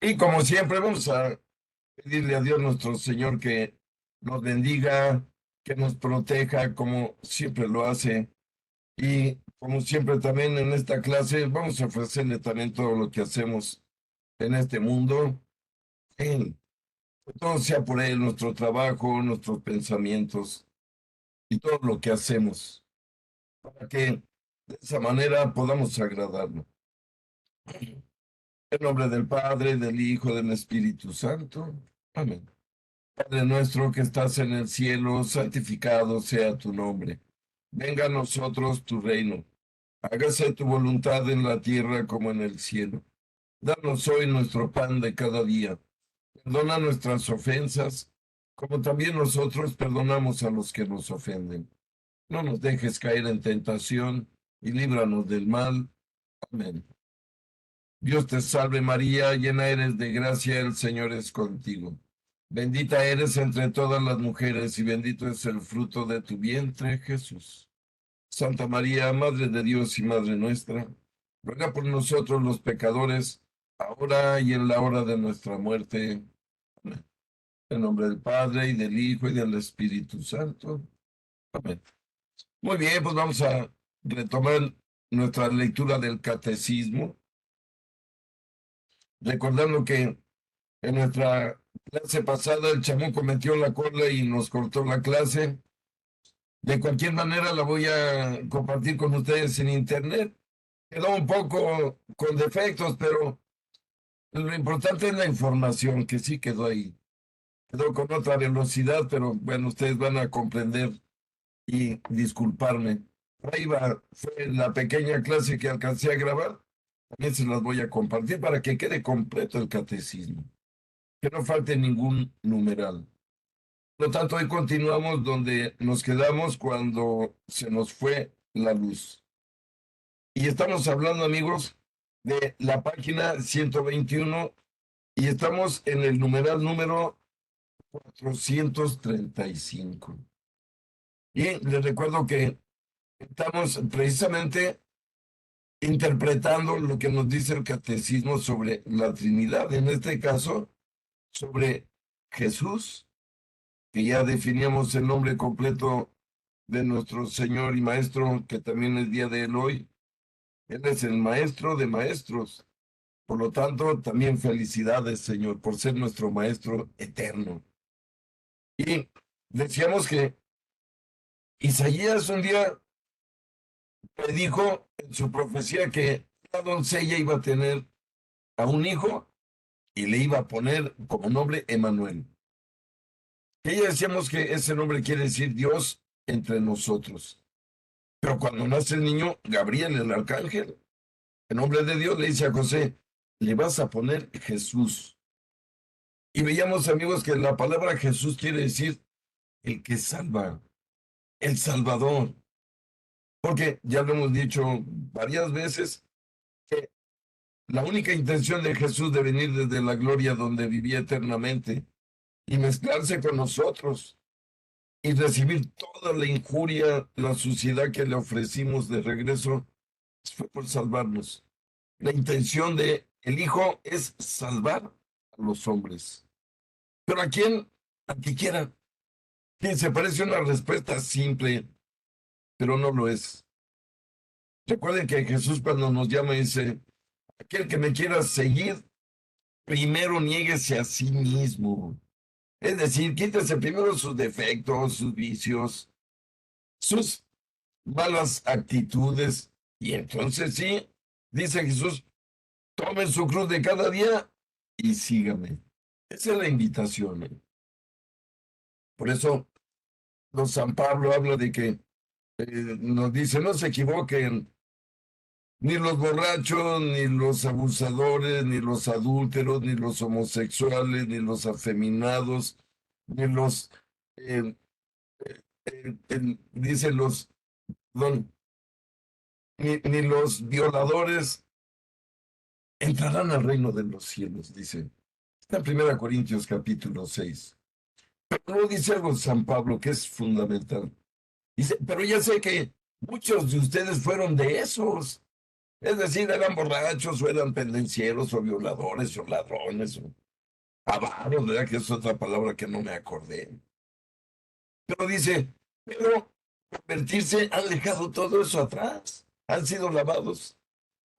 Y como siempre, vamos a pedirle a Dios nuestro Señor que nos bendiga, que nos proteja, como siempre lo hace. Y como siempre también en esta clase, vamos a ofrecerle también todo lo que hacemos en este mundo. Él, que todo sea por Él, nuestro trabajo, nuestros pensamientos y todo lo que hacemos, para que de esa manera podamos agradarlo. En nombre del Padre, del Hijo, del Espíritu Santo. Amén. Padre nuestro que estás en el cielo, santificado sea tu nombre. Venga a nosotros tu reino. Hágase tu voluntad en la tierra como en el cielo. Danos hoy nuestro pan de cada día. Perdona nuestras ofensas, como también nosotros perdonamos a los que nos ofenden. No nos dejes caer en tentación y líbranos del mal. Amén. Dios te salve María, llena eres de gracia, el Señor es contigo. Bendita eres entre todas las mujeres y bendito es el fruto de tu vientre, Jesús. Santa María, Madre de Dios y Madre nuestra, ruega por nosotros los pecadores, ahora y en la hora de nuestra muerte. Amén. En nombre del Padre y del Hijo y del Espíritu Santo. Amén. Muy bien, pues vamos a retomar nuestra lectura del catecismo, recordando que en nuestra clase pasada el chamuco metió la cola y nos cortó la clase. De cualquier manera la voy a compartir con ustedes en internet. Quedó un poco con defectos, pero lo importante es la información que sí quedó ahí. Quedó con otra velocidad, pero bueno, ustedes van a comprender y disculparme. Ahí va, fue la pequeña clase que alcancé a grabar. También se las voy a compartir para que quede completo el catecismo, que no falte ningún numeral. Por lo tanto, hoy continuamos donde nos quedamos cuando se nos fue la luz. Y estamos hablando, amigos, de la página 121 y estamos en el numeral número 435. Y les recuerdo que estamos precisamente interpretando lo que nos dice el catecismo sobre la Trinidad, en este caso, sobre Jesús, que ya definíamos el nombre completo de nuestro Señor y Maestro, que también es día de él hoy. Él es el Maestro de Maestros. Por lo tanto, también felicidades, Señor, por ser nuestro Maestro eterno. Y decíamos que Isaías un día predijo en su profecía que la doncella iba a tener a un hijo y le iba a poner como nombre Emanuel. Que ya decíamos que ese nombre quiere decir Dios entre nosotros. Pero cuando nace el niño, Gabriel, el arcángel, en nombre de Dios, le dice a José, le vas a poner Jesús. Y veíamos, amigos, que la palabra Jesús quiere decir el que salva, el Salvador. Porque ya lo hemos dicho varias veces, que la única intención de Jesús de venir desde la gloria donde vivía eternamente y mezclarse con nosotros y recibir toda la injuria, la suciedad que le ofrecimos de regreso, fue por salvarnos. La intención de el Hijo es salvar a los hombres. Pero a quién, a quien quiera. Se parece una respuesta simple, pero no lo es. Recuerden que Jesús cuando nos llama dice, aquel que me quiera seguir, primero niéguese a sí mismo. Es decir, quítese primero sus defectos, sus vicios, sus malas actitudes. Y entonces sí, dice Jesús, tomen su cruz de cada día y sígame. Esa es la invitación. Por eso, don San Pablo habla de que nos dice, no se equivoquen, ni los borrachos, ni los abusadores, ni los adúlteros, ni los homosexuales, ni los afeminados, ni los, eh, dicen los, perdón, ni los violadores entrarán al reino de los cielos, dice. Está en 1 Corintios capítulo 6. Pero luego dice algo San Pablo que es fundamental. Dice, pero ya sé que muchos de ustedes fueron de esos. Es decir, eran borrachos o eran pendencieros o violadores o ladrones o avaros, ¿verdad? Que es otra palabra que no me acordé. Pero dice, pero convertirse han dejado todo eso atrás, han sido lavados,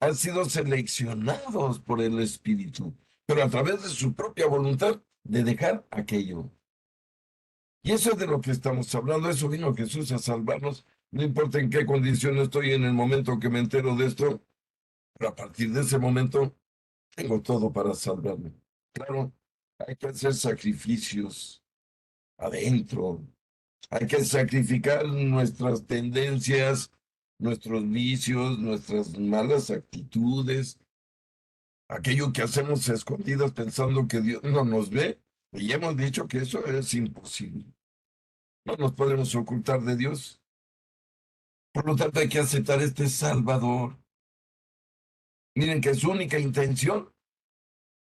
han sido seleccionados por el Espíritu, pero a través de su propia voluntad de dejar aquello. Y eso es de lo que estamos hablando, eso vino Jesús a salvarnos, no importa en qué condición estoy en el momento que me entero de esto, pero a partir de ese momento tengo todo para salvarme. Claro, hay que hacer sacrificios adentro, hay que sacrificar nuestras tendencias, nuestros vicios, nuestras malas actitudes, aquello que hacemos a escondidas pensando que Dios no nos ve. Y hemos dicho que eso es imposible. No nos podemos ocultar de Dios. Por lo tanto, hay que aceptar este Salvador. Miren que su única intención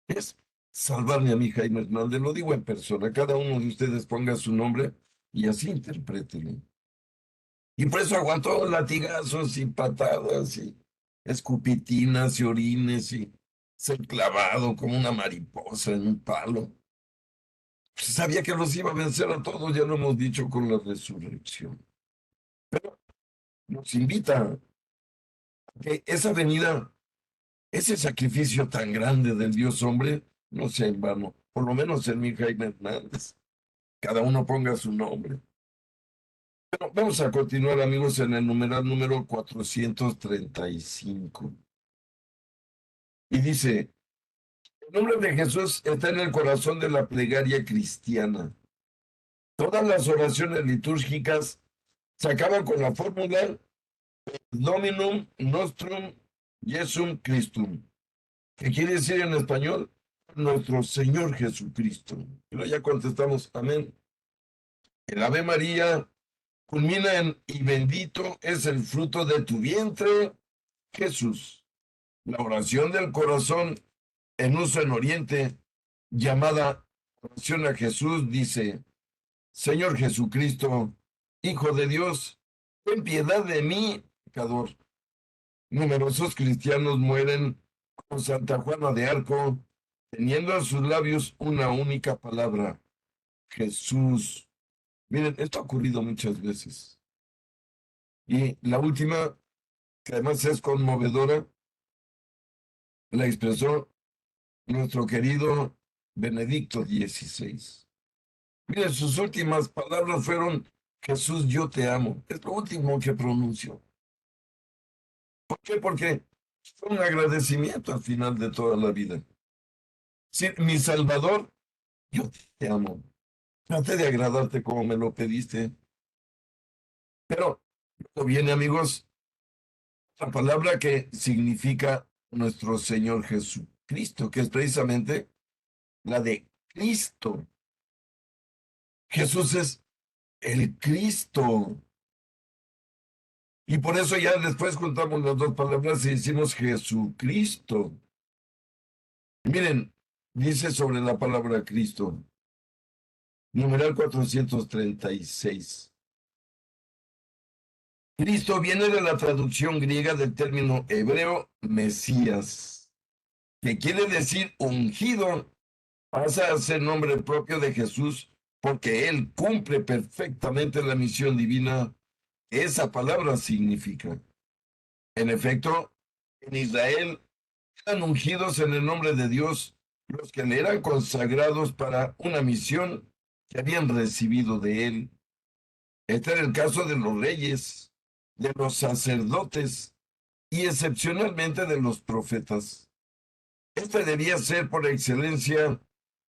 es salvarme a mi Jaime Hernández. Lo digo en persona. Cada uno de ustedes ponga su nombre y así interprétenlo. Y por eso aguantó latigazos y patadas y escupitinas y orines y ser clavado como una mariposa en un palo. Pues sabía que los iba a vencer a todos, ya lo hemos dicho con la resurrección. Nos invita a que esa venida, ese sacrificio tan grande del Dios hombre, no sea en vano. Por lo menos en mi Jaime Hernández. Cada uno ponga su nombre. Bueno, vamos a continuar, amigos, en el numeral número 435. Y dice, el nombre de Jesús está en el corazón de la plegaria cristiana. Todas las oraciones litúrgicas se acaban con la fórmula Dominum Nostrum Jesum Christum, que quiere decir en español, nuestro Señor Jesucristo. Pero ya contestamos, amén. El Ave María culmina en, y bendito es el fruto de tu vientre, Jesús. La oración del corazón en uso en Oriente, llamada oración a Jesús, dice, Señor Jesucristo, Hijo de Dios, ten piedad de mí, pecador. Numerosos cristianos mueren con Santa Juana de Arco, teniendo en sus labios una única palabra, Jesús. Miren, esto ha ocurrido muchas veces. Y la última, que además es conmovedora, la expresó nuestro querido Benedicto XVI. Miren, sus últimas palabras fueron, Jesús, yo te amo. Es lo último que pronunció. ¿Por qué? Porque fue un agradecimiento al final de toda la vida. Sí, mi Salvador, yo te amo. Traté de agradarte como me lo pediste. Pero luego viene, amigos, la palabra que significa nuestro Señor Jesucristo, que es precisamente la de Cristo. Jesús es el Cristo. Y por eso ya después juntamos las dos palabras y decimos Jesucristo. Miren, dice sobre la palabra Cristo, numeral 436. Cristo viene de la traducción griega del término hebreo Mesías, que quiere decir ungido, pasa a ser nombre propio de Jesús porque él cumple perfectamente la misión divina que esa palabra significa. En efecto, en Israel eran ungidos en el nombre de Dios los que le eran consagrados para una misión que habían recibido de él. Este era el caso de los reyes, de los sacerdotes y excepcionalmente de los profetas. Este debía ser por excelencia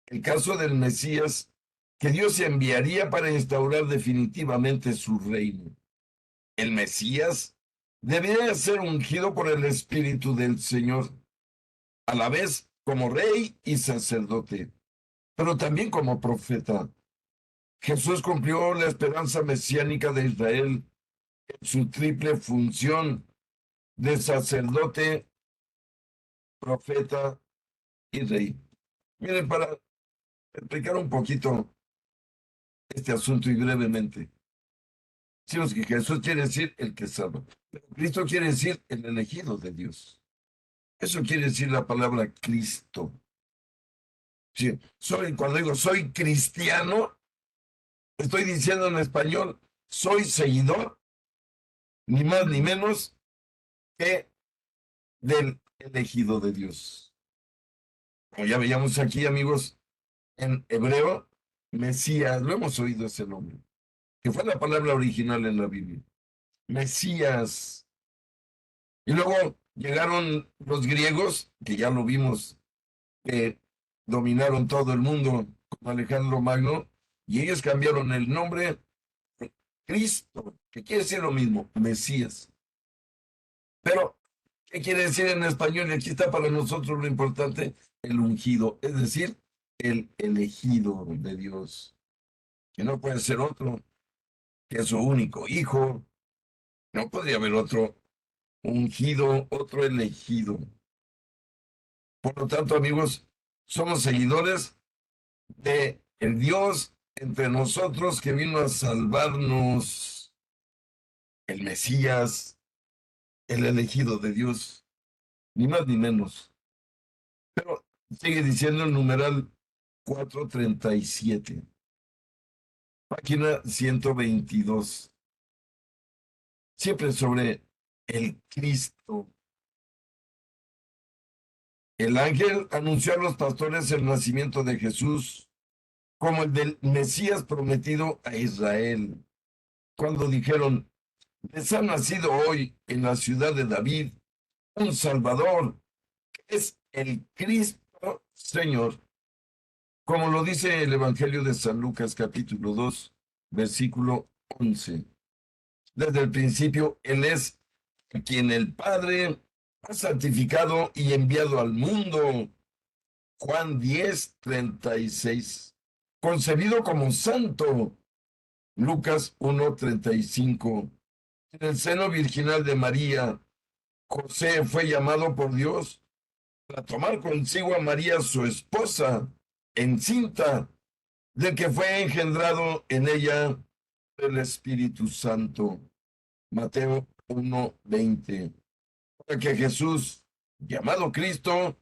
el caso del Mesías que Dios enviaría para instaurar definitivamente su reino. El Mesías debía ser ungido por el Espíritu del Señor, a la vez como rey y sacerdote, pero también como profeta. Jesús cumplió la esperanza mesiánica de Israel en su triple función de sacerdote, profeta y rey. Miren, para explicar un poquito este asunto y brevemente, decimos que Jesús quiere decir el que salva. Cristo quiere decir el elegido de Dios. Eso quiere decir la palabra Cristo. Sí, cuando digo soy cristiano, estoy diciendo en español, soy seguidor, ni más ni menos que del elegido de Dios. Como ya veíamos aquí, amigos, en hebreo, Mesías, lo hemos oído ese nombre, que fue la palabra original en la Biblia. Mesías. Y luego llegaron los griegos, que ya lo vimos, que dominaron todo el mundo con Alejandro Magno, y ellos cambiaron el nombre de Cristo, que quiere decir lo mismo, Mesías. Pero, ¿qué quiere decir en español? Y aquí está para nosotros lo importante, el ungido, es decir, el elegido de Dios, que no puede ser otro, que es su único hijo, no podría haber otro ungido, otro elegido. Por lo tanto, amigos, somos seguidores de el Dios entre nosotros que vino a salvarnos, el Mesías, el elegido de Dios, ni más ni menos. Pero sigue diciendo el numeral 437, página 122, siempre sobre el Cristo. El ángel anunció a los pastores el nacimiento de Jesús como el del Mesías prometido a Israel, cuando dijeron, les ha nacido hoy en la ciudad de David un Salvador, que es el Cristo Señor, como lo dice el Evangelio de San Lucas capítulo 2, versículo 11. Desde el principio, Él es quien el Padre ha santificado y enviado al mundo. Juan 10:36. Concebido como santo. Lucas 1:35. En el seno virginal de María, José fue llamado por Dios para tomar consigo a María, su esposa, encinta, del que fue engendrado en ella el Espíritu Santo. Mateo 1:20. Para que Jesús, llamado Cristo,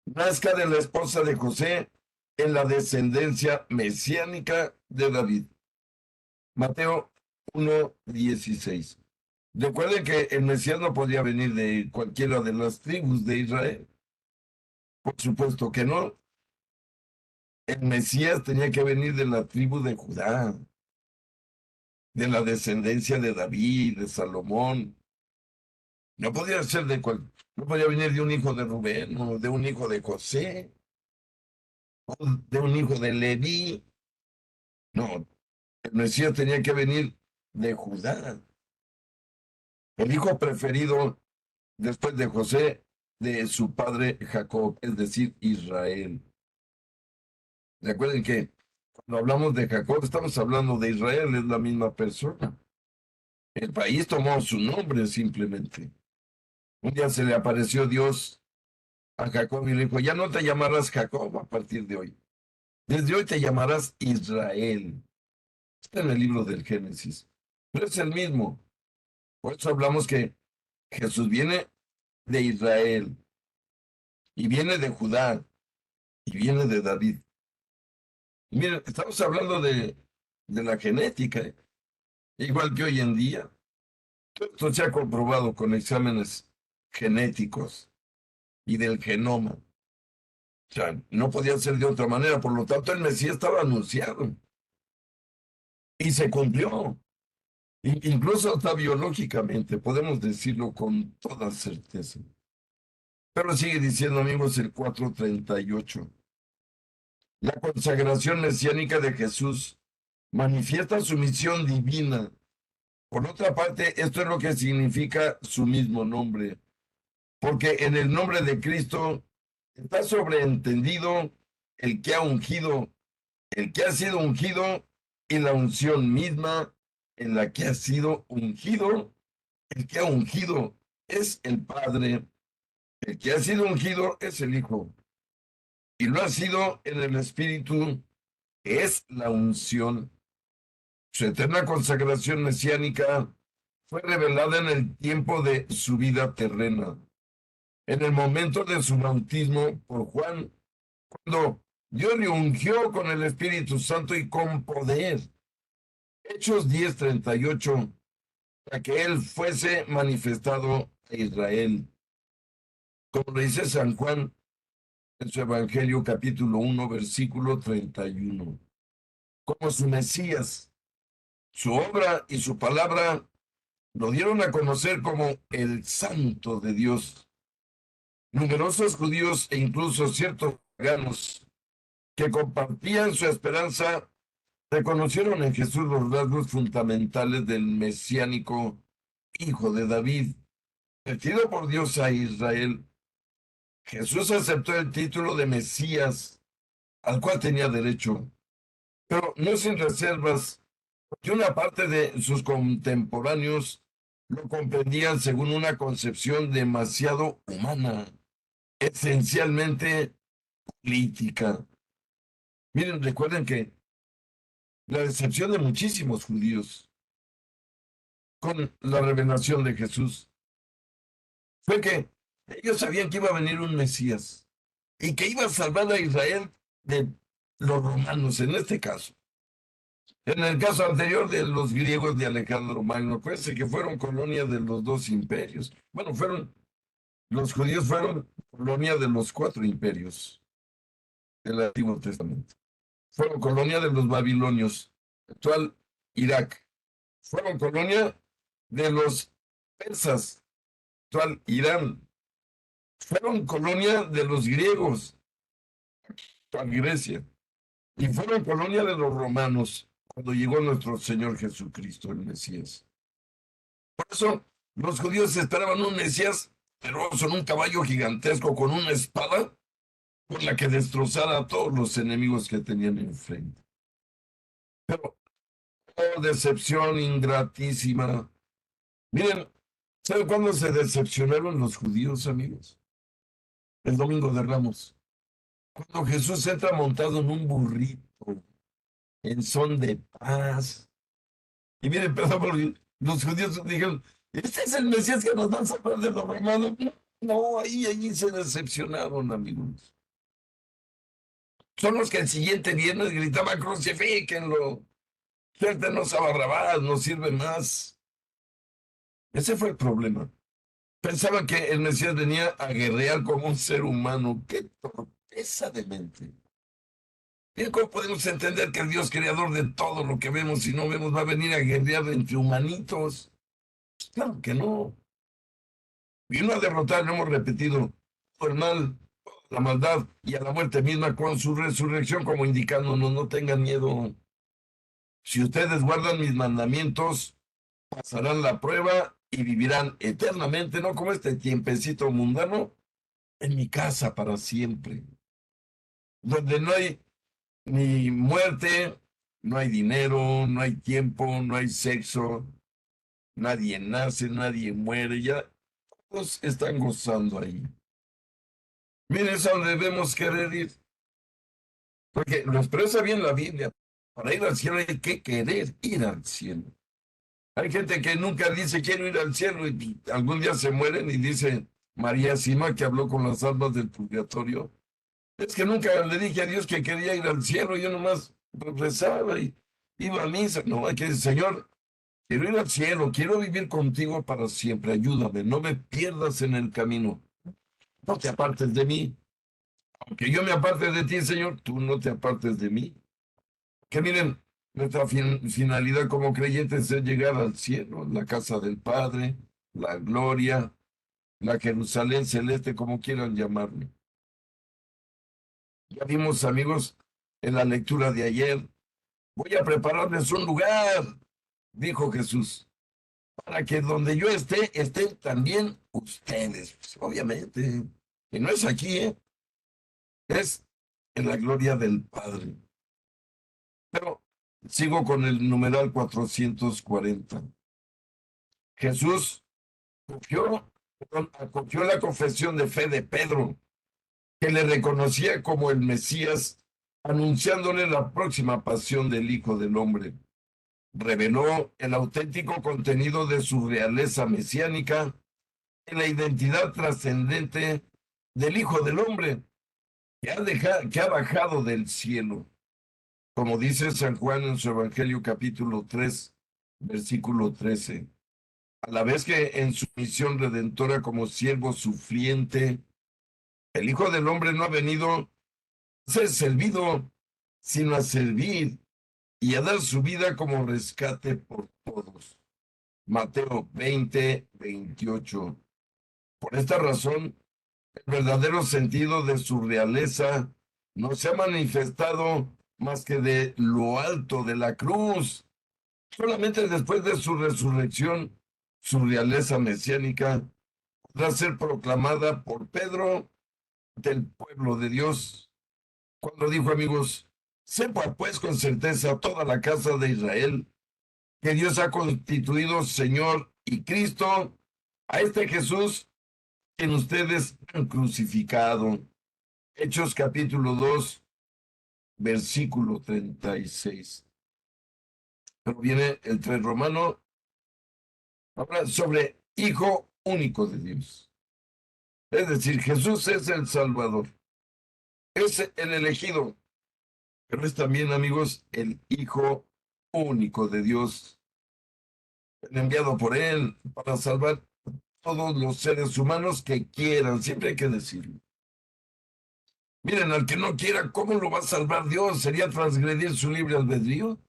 nazca de la esposa de José en la descendencia mesiánica de David. Mateo 1:16. Recuerden que el Mesías no podía venir de cualquiera de las tribus de Israel. Por supuesto que no. El Mesías tenía que venir de la tribu de Judá, de la descendencia de David, de Salomón. No podía ser no podía venir de un hijo de Rubén, o de un hijo de José, o de un hijo de Leví. No, el Mesías tenía que venir de Judá. El hijo preferido después de José, de su padre Jacob, es decir, Israel. Recuerden que cuando hablamos de Jacob, estamos hablando de Israel, es la misma persona. El país tomó su nombre simplemente. Un día se le apareció Dios a Jacob y le dijo, ya no te llamarás Jacob a partir de hoy. Desde hoy te llamarás Israel. Está en el libro del Génesis. Pero es el mismo. Por eso hablamos que Jesús viene de Israel y viene de Judá y viene de David. Y miren, estamos hablando de la genética, igual que hoy en día. Esto se ha comprobado con exámenes genéticos y del genoma. O sea, no podía ser de otra manera. Por lo tanto, el Mesías estaba anunciado y se cumplió. Incluso hasta biológicamente, podemos decirlo con toda certeza. Pero sigue diciendo, amigos, el 438. La consagración mesiánica de Jesús manifiesta su misión divina. Por otra parte, esto es lo que significa su mismo nombre, porque en el nombre de Cristo está sobreentendido el que ha ungido, el que ha sido ungido y la unción misma en la que ha sido ungido. El que ha ungido es el Padre, el que ha sido ungido es el Hijo, y lo ha sido en el Espíritu, es la unción. Su eterna consagración mesiánica fue revelada en el tiempo de su vida terrena, en el momento de su bautismo por Juan, cuando Dios le ungió con el Espíritu Santo y con poder. Hechos 10:38, para que él fuese manifestado a Israel. Como le dice San Juan en su Evangelio capítulo 1, versículo 31. Como su Mesías, su obra y su palabra lo dieron a conocer como el Santo de Dios. Numerosos judíos e incluso ciertos paganos que compartían su esperanza reconocieron en Jesús los rasgos fundamentales del mesiánico hijo de David, metido por Dios a Israel. Jesús aceptó el título de Mesías, al cual tenía derecho, pero no sin reservas, porque una parte de sus contemporáneos lo comprendían según una concepción demasiado humana, esencialmente política. Miren, recuerden que la decepción de muchísimos judíos con la revelación de Jesús fue que ellos sabían que iba a venir un Mesías y que iba a salvar a Israel de los romanos, en este caso. En el caso anterior de los griegos de Alejandro Magno, acuérdense que fueron colonia de los dos imperios. Bueno, los judíos fueron colonia de los cuatro imperios del Antiguo Testamento. Fueron colonia de los babilonios, actual Irak. Fueron colonia de los persas, actual Irán. Fueron colonia de los griegos, actual Grecia. Y fueron colonia de los romanos cuando llegó nuestro Señor Jesucristo, el Mesías. Por eso los judíos esperaban un Mesías feroz en un caballo gigantesco con una espada con la que destrozara a todos los enemigos que tenían enfrente. Pero, oh, decepción ingratísima. Miren, ¿saben cuándo se decepcionaron los judíos, amigos? El domingo de Ramos. Cuando Jesús entra montado en un burrito, en son de paz. Y miren, perdón, los judíos dijeron, este es el Mesías que nos va a salvar de los romanos. No, ahí se decepcionaron, amigos. Son los que el siguiente viernes gritaban, crucifíquenlo, suéltenos a Barrabás, no sirve más. Ese fue el problema. Pensaban que el Mesías venía a guerrear como un ser humano. ¡Qué torpeza de mente! ¿Y cómo podemos entender que el Dios creador de todo lo que vemos y no vemos va a venir a guerrear entre humanitos? Claro que no. Vino a derrotar, lo hemos repetido, todo el mal, la maldad y a la muerte misma con su resurrección, como indicándonos, no tengan miedo. Si ustedes guardan mis mandamientos, pasarán la prueba y vivirán eternamente, no como este tiempecito mundano, en mi casa para siempre, donde no hay ni muerte, no hay dinero, no hay tiempo, no hay sexo, nadie nace, nadie muere, ya todos están gozando ahí. Miren, es a donde debemos querer ir, porque lo expresa bien la Biblia. Para ir al cielo hay que querer ir al cielo. Hay gente que nunca dice quiero ir al cielo y algún día se mueren y dice María Sima, que habló con las almas del purgatorio. Es que nunca le dije a Dios que quería ir al cielo, yo nomás rezaba y iba a misa. No, hay que decir, Señor, quiero ir al cielo, quiero vivir contigo para siempre, ayúdame, no me pierdas en el camino, no te apartes de mí. Aunque yo me aparte de ti, Señor, tú no te apartes de mí. Que miren, nuestra finalidad como creyentes es llegar al cielo, la casa del Padre, la gloria, la Jerusalén celeste, como quieran llamarle. Ya vimos, amigos, en la lectura de ayer, voy a prepararles un lugar, dijo Jesús, para que donde yo esté, estén también ustedes. Pues, obviamente, y no es aquí, es en la gloria del Padre. Pero sigo con el numeral 440. Jesús acogió la confesión de fe de Pedro, que le reconocía como el Mesías, anunciándole la próxima pasión del Hijo del Hombre. reveló el auténtico contenido de su realeza mesiánica en la identidad trascendente del Hijo del Hombre, que ha bajado del cielo, como dice San Juan en su Evangelio capítulo 3, versículo 13. A la vez que en su misión redentora como siervo sufriente, el Hijo del Hombre no ha venido a ser servido, sino a servir y a dar su vida como rescate por todos. Mateo 20, 28. Por esta razón, el verdadero sentido de su realeza no se ha manifestado más que de lo alto de la cruz. Solamente después de su resurrección, su realeza mesiánica podrá ser proclamada por Pedro del pueblo de Dios, cuando dijo, amigos, sepa pues con certeza toda la casa de Israel que Dios ha constituido Señor y Cristo a este Jesús quien ustedes han crucificado. Hechos capítulo 2, versículo 36. Pero viene el 3 romano, habla sobre Hijo único de Dios. Es decir, Jesús es el Salvador, es el elegido, pero es también, amigos, el Hijo único de Dios, el enviado por Él para salvar todos los seres humanos que quieran, siempre hay que decirlo. Miren, al que no quiera, ¿cómo lo va a salvar Dios? ¿Sería transgredir su libre albedrío?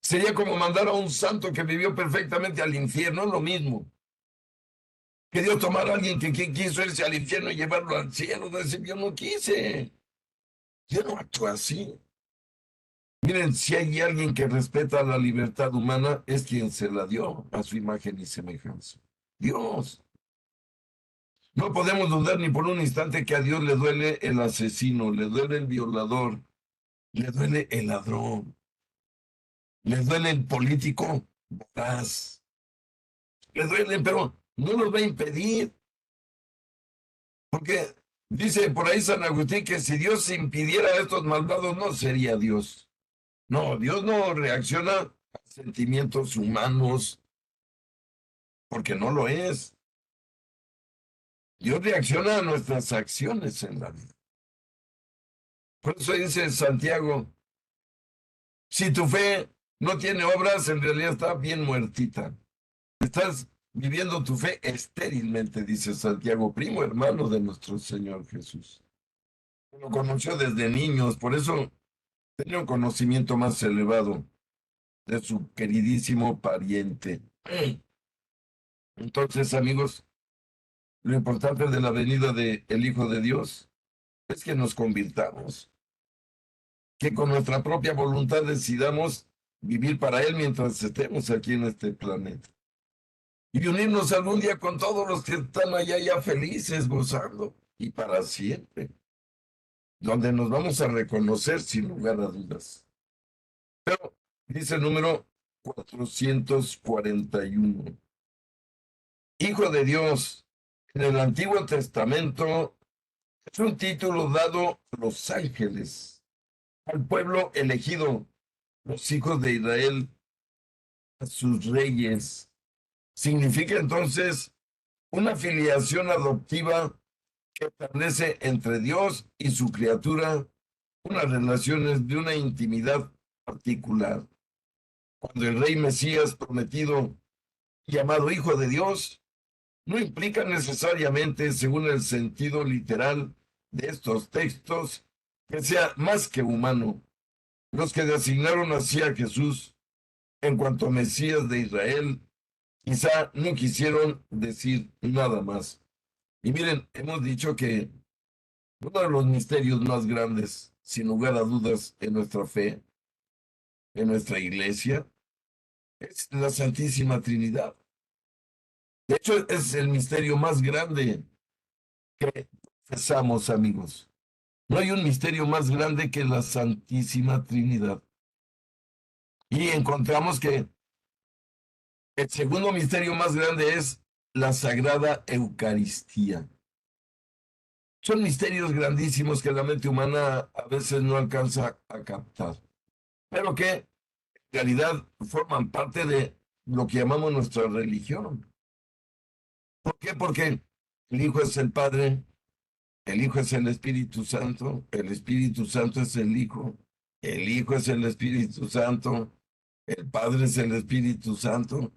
Sería como mandar a un santo que vivió perfectamente al infierno, lo mismo. Que Dios tomara a alguien que quiso irse al infierno y llevarlo al cielo. Decir, yo no quise. Yo no actúo así. Miren, si hay alguien que respeta la libertad humana, es quien se la dio a su imagen y semejanza. Dios. No podemos dudar ni por un instante que a Dios le duele el asesino, le duele el violador, le duele el ladrón, le duele el político voraz, le duele, pero no nos va a impedir, porque dice por ahí San Agustín que si Dios impidiera a estos malvados, no sería Dios. No, Dios no reacciona a sentimientos humanos, porque no lo es. Dios reacciona a nuestras acciones en la vida. Por eso dice Santiago, si tu fe no tiene obras, en realidad está bien muertita. Estás viviendo tu fe estérilmente, dice Santiago, primo hermano de nuestro Señor Jesús. Lo conoció desde niños, por eso tenía un conocimiento más elevado de su queridísimo pariente. Entonces, amigos, lo importante de la venida del Hijo de Dios es que nos convirtamos, que con nuestra propia voluntad decidamos vivir para Él mientras estemos aquí en este planeta. Y unirnos algún día con todos los que están allá ya felices, gozando, y para siempre, donde nos vamos a reconocer sin lugar a dudas. Pero dice el número 441. Hijo de Dios, en el Antiguo Testamento es un título dado a los ángeles, al pueblo elegido, los hijos de Israel, a sus reyes. Significa entonces una filiación adoptiva que establece entre Dios y su criatura unas relaciones de una intimidad particular. Cuando el rey Mesías prometido, llamado Hijo de Dios, no implica necesariamente, según el sentido literal de estos textos, que sea más que humano. Los que designaron así a Jesús en cuanto a Mesías de Israel, quizá no quisieron decir nada más. Y miren, hemos dicho que uno de los misterios más grandes, sin lugar a dudas, en nuestra fe, en nuestra iglesia, es la Santísima Trinidad. De hecho, es el misterio más grande que profesamos, amigos. No hay un misterio más grande que la Santísima Trinidad. Y encontramos que el segundo misterio más grande es la Sagrada Eucaristía. Son misterios grandísimos que la mente humana a veces no alcanza a captar, pero que realidad forman parte de lo que llamamos nuestra religión. ¿Por qué? Porque el Hijo es el Padre, el Hijo es el Espíritu Santo, el Espíritu Santo es el Hijo es el Espíritu Santo, el Padre es el Espíritu Santo.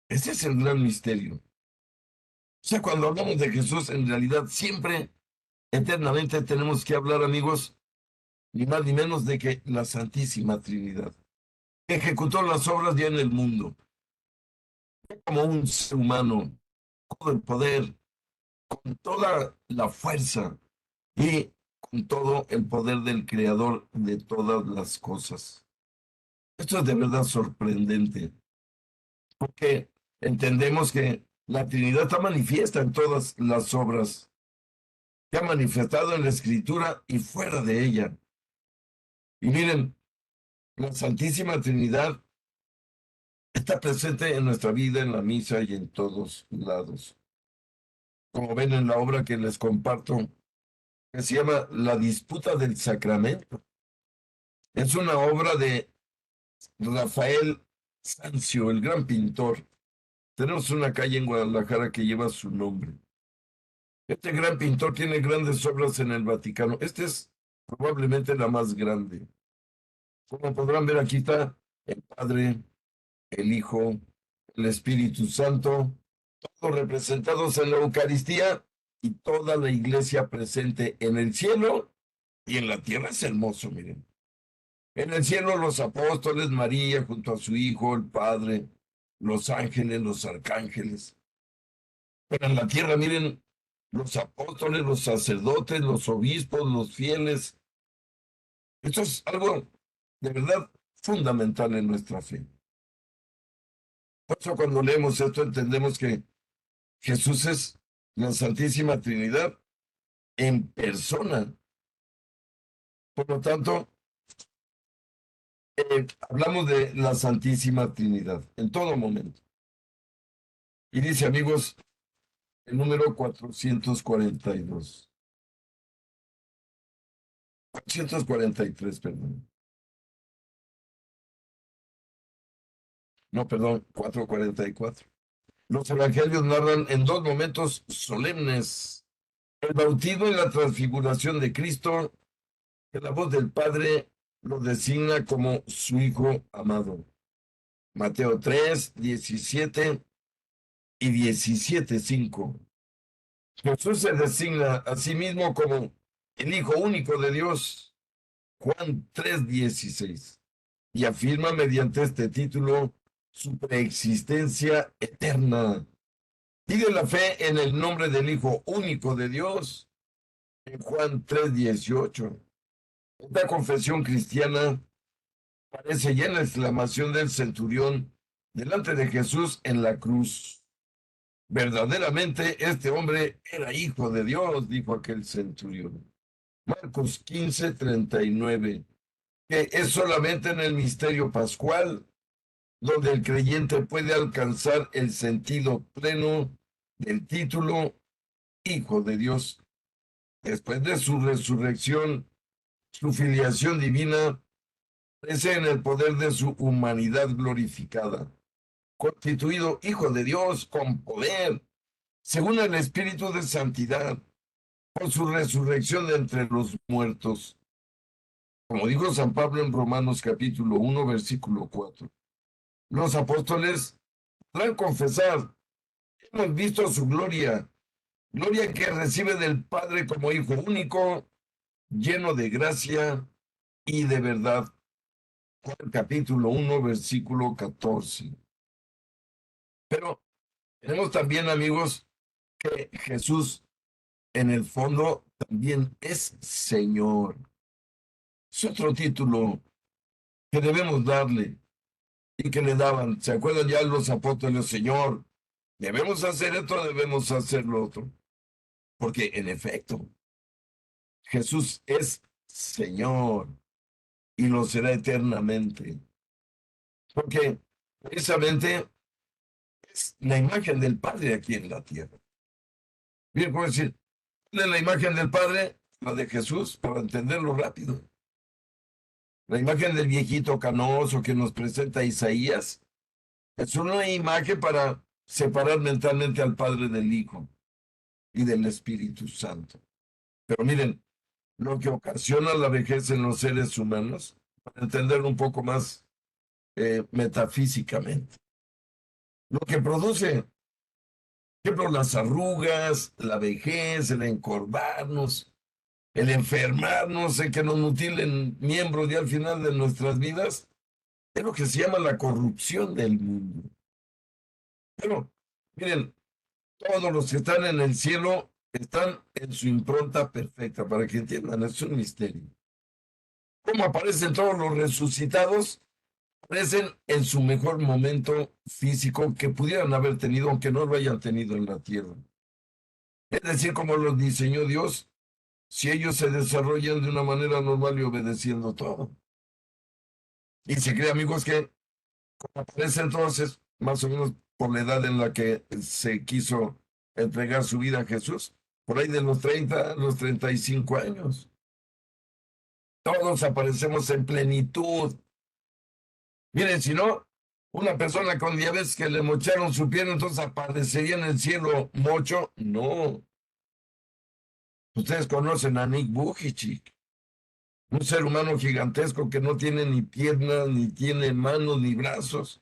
Ese es el gran misterio. O sea, cuando hablamos de Jesús, en realidad siempre, eternamente tenemos que hablar, amigos, ni más ni menos de que la Santísima Trinidad ejecutó las obras ya en el mundo, como un ser humano, con el poder, con toda la fuerza y con todo el poder del Creador de todas las cosas. Esto es de verdad sorprendente, porque entendemos que la Trinidad está manifiesta en todas las obras, que ha manifestado en la Escritura y fuera de ella. Y miren, la Santísima Trinidad está presente en nuestra vida, en la misa y en todos lados. Como ven en la obra que les comparto, que se llama La Disputa del Sacramento. Es una obra de Rafael Sanzio, el gran pintor. Tenemos una calle en Guadalajara que lleva su nombre. Este gran pintor tiene grandes obras en el Vaticano. Esta es probablemente la más grande. Como podrán ver, aquí está el Padre, el Hijo, el Espíritu Santo, todos representados en la Eucaristía y toda la iglesia presente en el cielo y en la tierra. Es hermoso, miren. En el cielo los apóstoles, María junto a su Hijo, el Padre, los ángeles, los arcángeles. Pero en la tierra, miren, los apóstoles, los sacerdotes, los obispos, los fieles. Esto es algo de verdad fundamental en nuestra fe. Por eso cuando leemos esto entendemos que Jesús es la Santísima Trinidad en persona. Por lo tanto, hablamos de la Santísima Trinidad en todo momento. Y dice, amigos, el número 442. 443, perdón. No, perdón, 444. Los evangelios narran en dos momentos solemnes el bautismo y la transfiguración de Cristo, que la voz del Padre lo designa como su Hijo amado. Mateo 3, 17 y 17:5. Jesús se designa a sí mismo como el Hijo único de Dios. Juan 3:16. Y afirma mediante este título su preexistencia eterna. Pide la fe en el nombre del Hijo único de Dios en Juan 3:18. Esta confesión cristiana parece ya en la exclamación del centurión delante de Jesús en la cruz. Verdaderamente este hombre era hijo de Dios, dijo aquel centurión. Marcos 15:39, que es solamente en el misterio pascual donde el creyente puede alcanzar el sentido pleno del título Hijo de Dios. Después de su resurrección, su filiación divina crece en el poder de su humanidad glorificada, constituido Hijo de Dios con poder, según el Espíritu de Santidad, por su resurrección de entre los muertos. Como dijo San Pablo en Romanos capítulo 1, versículo 4. Los apóstoles podrán confesar, hemos visto su gloria, gloria que recibe del Padre como Hijo único, lleno de gracia y de verdad. Juan capítulo 1, versículo 14. Pero tenemos también, amigos, que Jesús en el fondo también es Señor. Es otro título que debemos darle y que le daban. ¿Se acuerdan ya los apóstoles? Señor, debemos hacer esto, debemos hacer lo otro. Porque en efecto, Jesús es Señor y lo será eternamente. Porque precisamente es la imagen del Padre aquí en la tierra. Bien, ¿cómo decir? ¿Cuál es la imagen del Padre? La de Jesús, para entenderlo rápido. La imagen del viejito canoso que nos presenta Isaías es una imagen para separar mentalmente al Padre del Hijo y del Espíritu Santo. Pero miren, lo que ocasiona la vejez en los seres humanos, para entenderlo un poco más metafísicamente. Lo que produce, por ejemplo, las arrugas, la vejez, el encorvarnos, el enfermarnos, el que nos mutilen miembros ya al final de nuestras vidas, es lo que se llama la corrupción del mundo. Pero, miren, todos los que están en el cielo están en su impronta perfecta, para que entiendan, es un misterio. ¿Cómo aparecen todos los resucitados? Aparecen en su mejor momento físico que pudieran haber tenido, aunque no lo hayan tenido en la tierra. Es decir, como los diseñó Dios, si ellos se desarrollan de una manera normal y obedeciendo todo. Y se cree, amigos, que como aparece entonces, más o menos por la edad en la que se quiso entregar su vida a Jesús, por ahí de los 30 a los 35 años. Todos aparecemos en plenitud. Miren, si no, una persona con diabetes que le mocharon su pierna, entonces aparecería en el cielo mocho. No. Ustedes conocen a Nick Vujicic, un ser humano gigantesco que no tiene ni piernas, ni tiene manos, ni brazos.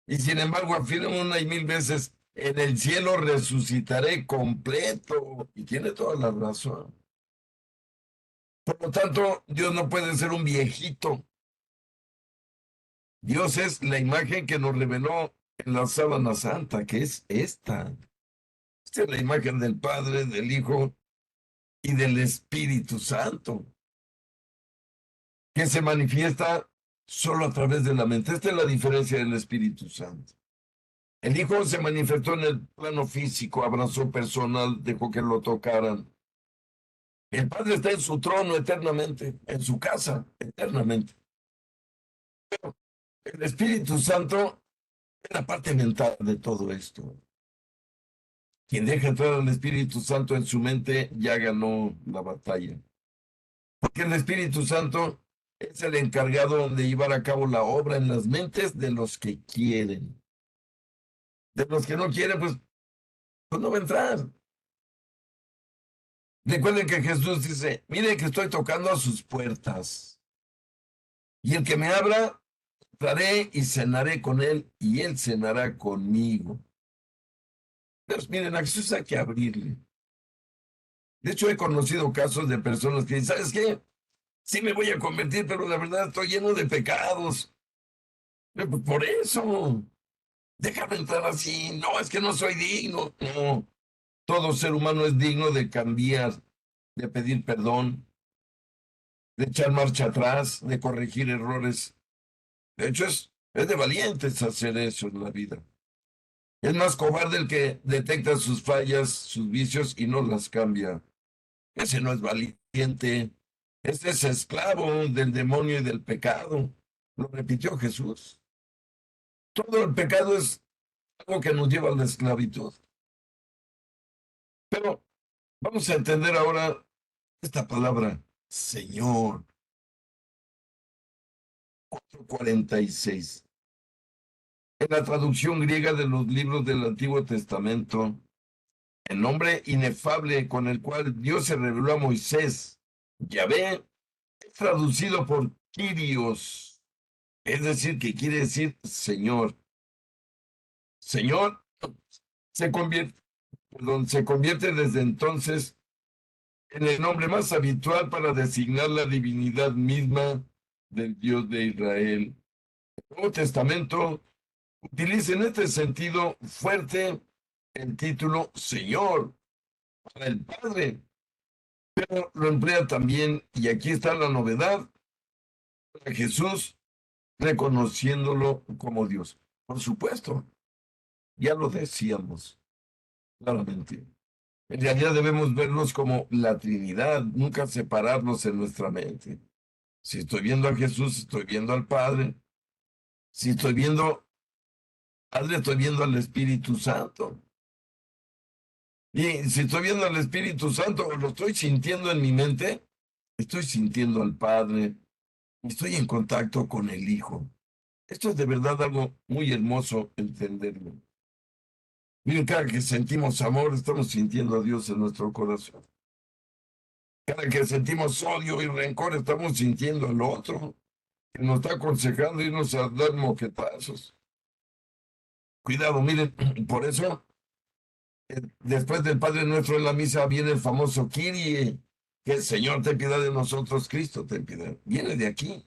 Y sin embargo afirma una y mil veces, en el cielo resucitaré completo. Y tiene toda la razón. Por lo tanto, Dios no puede ser un viejito. Dios es la imagen que nos reveló en la sábana santa, que es esta. Esta es la imagen del Padre, del Hijo y del Espíritu Santo, que se manifiesta solo a través de la mente. Esta es la diferencia del Espíritu Santo. El Hijo se manifestó en el plano físico, abrazó personal, dejó que lo tocaran. El Padre está en su trono eternamente, en su casa eternamente. El Espíritu Santo es la parte mental de todo esto. Quien deja entrar al Espíritu Santo en su mente ya ganó la batalla. Porque el Espíritu Santo es el encargado de llevar a cabo la obra en las mentes de los que quieren. De los que no quieren, pues no va a entrar. Recuerden que Jesús dice, mire que estoy tocando a sus puertas. Y el que me abra, entraré y cenaré con él, y él cenará conmigo. Pero miren, a Jesús hay que abrirle. De hecho, he conocido casos de personas que dicen, ¿sabes qué? Sí me voy a convertir, pero la verdad estoy lleno de pecados. Por eso, déjame entrar así. No, es que no soy digno. No, todo ser humano es digno de cambiar, de pedir perdón, de echar marcha atrás, de corregir errores. De hecho, es de valientes hacer eso en la vida. Es más cobarde el que detecta sus fallas, sus vicios y no las cambia. Ese no es valiente. Ese es esclavo del demonio y del pecado. Lo repitió Jesús. Todo el pecado es algo que nos lleva a la esclavitud. Pero vamos a entender ahora esta palabra, Señor. 46. En la traducción griega de los libros del Antiguo Testamento, el nombre inefable con el cual Dios se reveló a Moisés, Yahvé, es traducido por Kyrios, es decir, que quiere decir Señor. Señor se convierte, se convierte desde entonces en el nombre más habitual para designar la divinidad misma del Dios de Israel. El Nuevo Testamento utiliza en este sentido fuerte el título Señor para el Padre, pero lo emplea también, y aquí está la novedad, para Jesús reconociéndolo como Dios. Por supuesto, ya lo decíamos claramente. En realidad debemos verlos como la Trinidad, nunca separarlos en nuestra mente. Si estoy viendo a Jesús, estoy viendo al Padre. Si estoy viendo al Padre, estoy viendo al Espíritu Santo. Y si estoy viendo al Espíritu Santo o lo estoy sintiendo en mi mente, estoy sintiendo al Padre Estoy en contacto con el Hijo. Esto es de verdad algo muy hermoso entenderlo. Miren, cada que sentimos amor, estamos sintiendo a Dios en nuestro corazón. Cada que sentimos odio y rencor, estamos sintiendo al otro, que nos está aconsejando irnos a dar moquetazos. Cuidado, miren, por eso, después del Padre Nuestro en la misa viene el famoso Kyrie, que el Señor ten piedad de nosotros, Cristo ten piedad. Viene de aquí.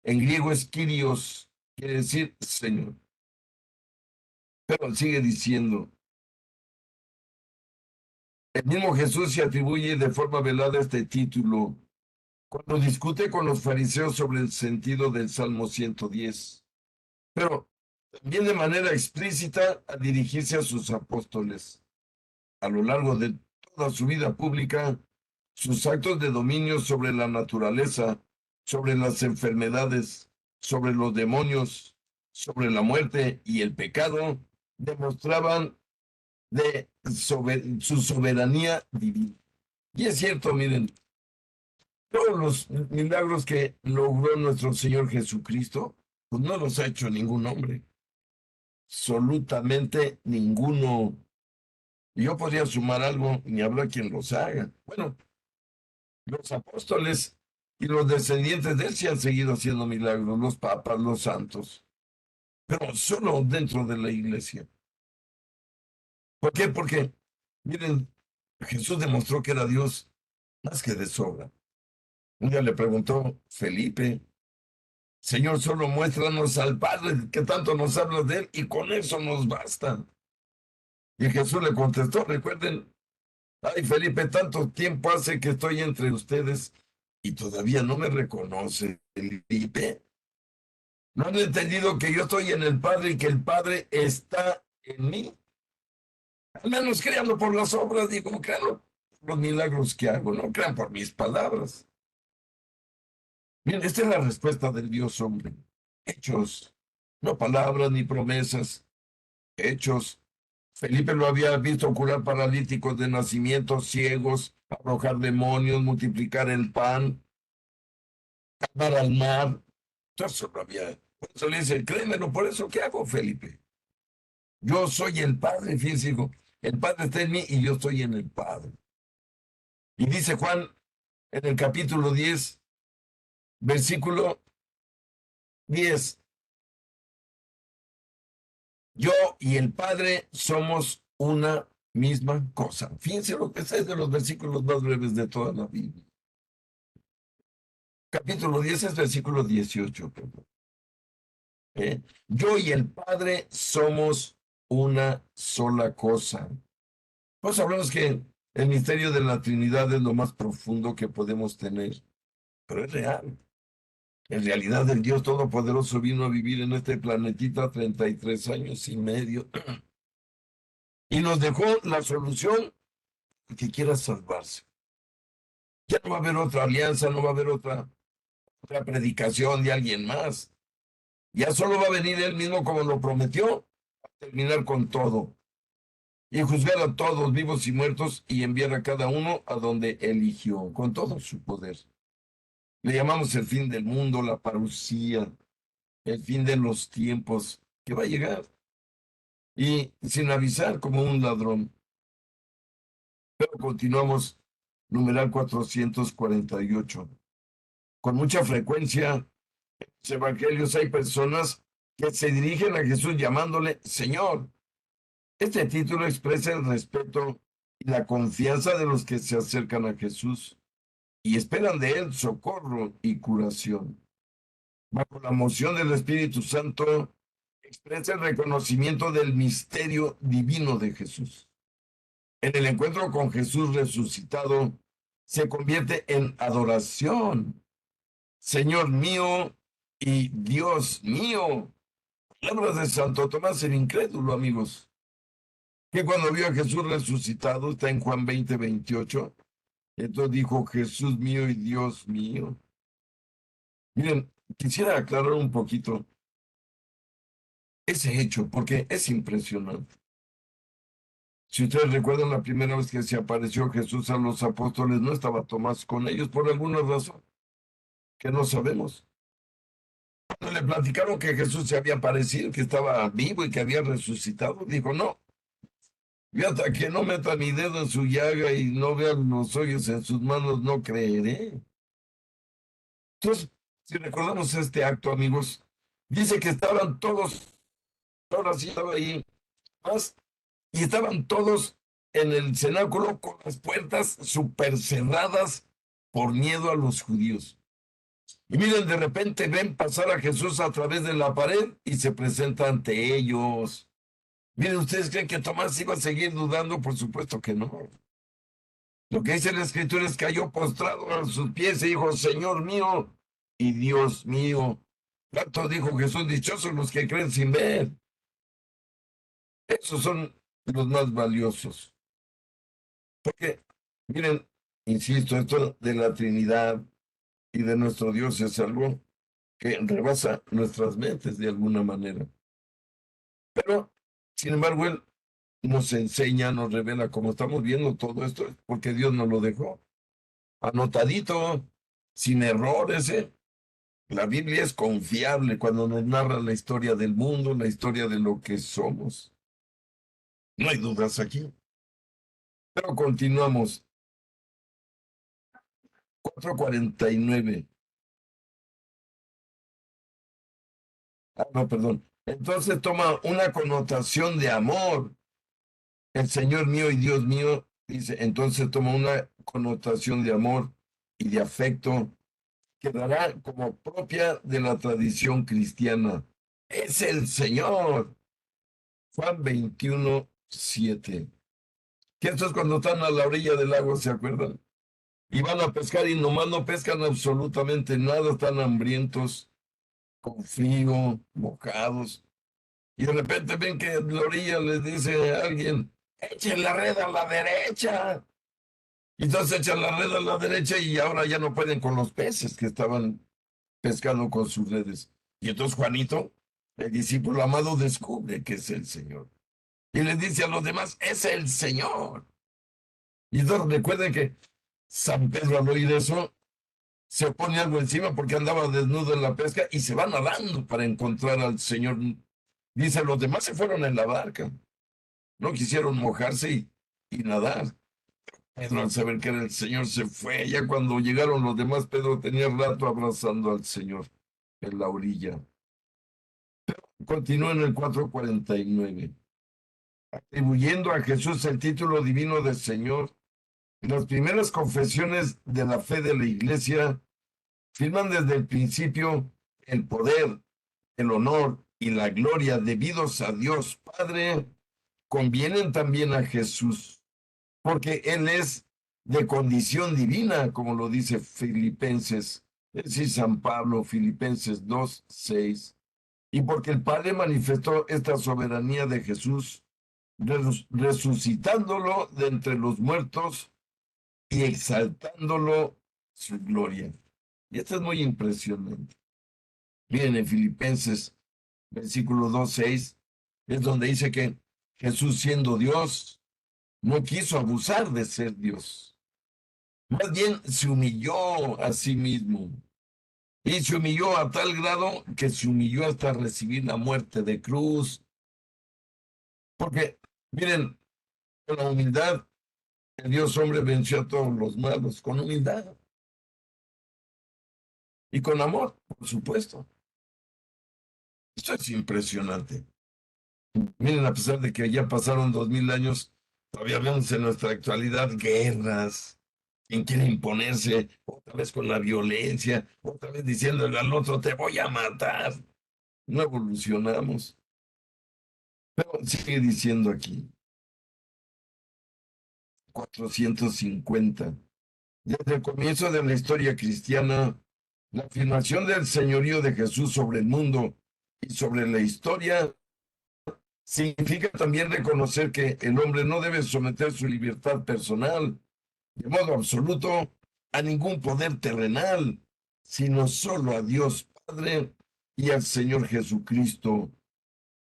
En griego es Kyrios, quiere decir Señor. Pero sigue diciendo, el mismo Jesús se atribuye de forma velada este título cuando discute con los fariseos sobre el sentido del Salmo 110, pero también de manera explícita a dirigirse a sus apóstoles. A lo largo de toda su vida pública, sus actos de dominio sobre la naturaleza, sobre las enfermedades, sobre los demonios, sobre la muerte y el pecado, demostraban su soberanía divina. Y es cierto, miren, todos los milagros que logró nuestro Señor Jesucristo, pues no los ha hecho ningún hombre, absolutamente ninguno. Yo podría sumar algo, ni habrá quien los haga. Bueno, los apóstoles y los descendientes de él sí han seguido haciendo milagros, los papas, los santos, pero solo dentro de la iglesia. ¿Por qué? Porque, miren, Jesús demostró que era Dios más que de sobra. Un día le preguntó Felipe, Señor, solo muéstranos al Padre, que tanto nos hablas de él, y con eso nos basta. Y Jesús le contestó, recuerden, ay Felipe, tanto tiempo hace que estoy entre ustedes y todavía no me reconoce, Felipe. ¿No han entendido que yo estoy en el Padre y que el Padre está en mí? Al menos créanlo por las obras, digo, créanlo por los milagros que hago, no crean por mis palabras. Bien, esta es la respuesta del Dios hombre. Hechos, no palabras ni promesas, hechos. Felipe lo había visto curar paralíticos de nacimiento, ciegos, arrojar demonios, multiplicar el pan, calmar al mar. Todo eso lo había. Por eso le dice, créemelo, por eso, ¿qué hago, Felipe? Yo soy el Padre, fíjense, hijo. El Padre está en mí y yo estoy en el Padre. Y dice Juan en el capítulo 10, versículo 10, yo y el Padre somos una misma cosa. Fíjense lo que es de los versículos más breves de toda la Biblia. Capítulo 10 es versículo 18. ¿Eh? Yo y el Padre somos una sola cosa. Pues hablamos que el misterio de la Trinidad es lo más profundo que podemos tener, pero es real. En realidad el Dios Todopoderoso vino a vivir en este planetita 33 años y medio y nos dejó la solución que quiera salvarse. Ya no va a haber otra alianza, no va a haber otra predicación de alguien más. Ya solo va a venir él mismo como lo prometió, a terminar con todo y juzgar a todos, vivos y muertos, y enviar a cada uno a donde eligió, con todo su poder. Le llamamos el fin del mundo, la parucía, el fin de los tiempos, que va a llegar, y sin avisar como un ladrón. Pero continuamos, numeral 448. Con mucha frecuencia, en los evangelios hay personas que se dirigen a Jesús llamándole Señor. Este título expresa el respeto y la confianza de los que se acercan a Jesús y esperan de él socorro y curación. Bajo la moción del Espíritu Santo, expresa el reconocimiento del misterio divino de Jesús. En el encuentro con Jesús resucitado, se convierte en adoración. Señor mío y Dios mío. Palabras de Santo Tomás el incrédulo, amigos, que cuando vio a Jesús resucitado, está en Juan 20:28, entonces dijo, Jesús mío y Dios mío. Miren, quisiera aclarar un poquito ese hecho, porque es impresionante. Si ustedes recuerdan la primera vez que se apareció Jesús a los apóstoles, no estaba Tomás con ellos por alguna razón que no sabemos. Cuando le platicaron que Jesús se había aparecido, que estaba vivo y que había resucitado, dijo, no, yo hasta que no meta mi dedo en su llaga y no vean los hoyos en sus manos, no creeré. Entonces, si recordamos este acto, amigos, dice que estaban todos, ahora sí estaba ahí, más, y estaban todos en el cenáculo con las puertas súper cerradas por miedo a los judíos. Y miren, de repente ven pasar a Jesús a través de la pared y se presenta ante ellos. Miren, ¿ustedes creen que Tomás iba a seguir dudando? Por supuesto que no. Lo que dice la Escritura es que cayó postrado a sus pies y dijo, Señor mío y Dios mío. Tanto dijo Jesús, dichosos los que creen sin ver. Esos son los más valiosos. Porque, miren, insisto, esto de la Trinidad y de nuestro Dios es algo que rebasa nuestras mentes de alguna manera. Pero, sin embargo, Él nos enseña, nos revela, como estamos viendo todo esto, porque Dios nos lo dejó anotadito, sin errores, ¿eh? La Biblia es confiable cuando nos narra la historia del mundo, la historia de lo que somos. No hay dudas aquí. Pero continuamos. 4:49. Ah, no, perdón. Entonces toma una connotación de amor. El Señor mío y Dios mío, dice, entonces toma una connotación de amor y de afecto que dará como propia de la tradición cristiana. Es el Señor. Juan 21:7. Que esto es cuando están a la orilla del agua, ¿se acuerdan? Y van a pescar y nomás no pescan absolutamente nada, están hambrientos, con frío, mojados. Y de repente ven que en la orilla les dice a alguien, echen la red a la derecha. Y entonces echan la red a la derecha y ahora ya no pueden con los peces que estaban pescando con sus redes. Y entonces Juanito, el discípulo amado, descubre que es el Señor. Y le dice a los demás, es el Señor. Y entonces recuerden que San Pedro al oír eso, se pone algo encima porque andaba desnudo en la pesca y se va nadando para encontrar al Señor. Dice, los demás se fueron en la barca, no quisieron mojarse y nadar. Pedro, al saber que era el Señor, se fue. Ya cuando llegaron los demás, Pedro tenía rato abrazando al Señor en la orilla. Continúa en el 4:49, atribuyendo a Jesús el título divino de Señor. Las primeras confesiones de la fe de la Iglesia firman desde el principio el poder, el honor y la gloria debidos a Dios Padre, convienen también a Jesús, porque Él es de condición divina, como lo dice Filipenses, es decir, San Pablo, Filipenses 2:6, y porque el Padre manifestó esta soberanía de Jesús, resucitándolo de entre los muertos y exaltándolo su gloria. Y esto es muy impresionante. Miren, en Filipenses, versículo 2:6, es donde dice que Jesús, siendo Dios, no quiso abusar de ser Dios. Más bien se humilló a sí mismo. Y se humilló a tal grado que se humilló hasta recibir la muerte de cruz. Porque, miren, con la humildad, el Dios hombre venció a todos los malos, con humildad y con amor, por supuesto. Esto es impresionante. Miren, a pesar de que ya pasaron 2000 años, todavía vemos en nuestra actualidad guerras. ¿Quién quiere imponerse? Otra vez con la violencia, otra vez diciéndole al otro, te voy a matar. No evolucionamos. Pero sigue diciendo aquí, 450. Desde el comienzo de la historia cristiana, la afirmación del señorío de Jesús sobre el mundo y sobre la historia significa también reconocer que el hombre no debe someter su libertad personal de modo absoluto a ningún poder terrenal, sino solo a Dios Padre y al Señor Jesucristo.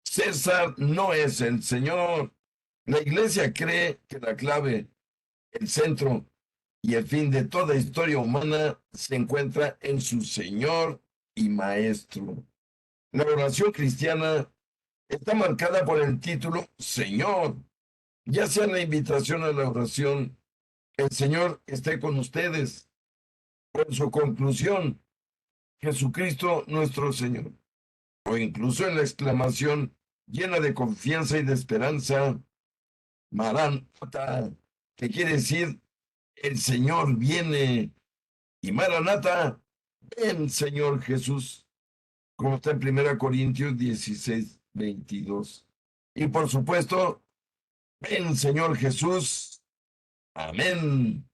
César no es el Señor. La Iglesia cree que la clave, el centro y el fin de toda historia humana se encuentra en su Señor y Maestro. La oración cristiana está marcada por el título Señor, ya sea la invitación a la oración, el Señor esté con ustedes, o en su conclusión, Jesucristo nuestro Señor, o incluso en la exclamación llena de confianza y de esperanza, Maranata, que quiere decir el Señor viene, y Maranata, ven Señor Jesús, como está en 1 Corintios 16:22. Y por supuesto, ven Señor Jesús, amén,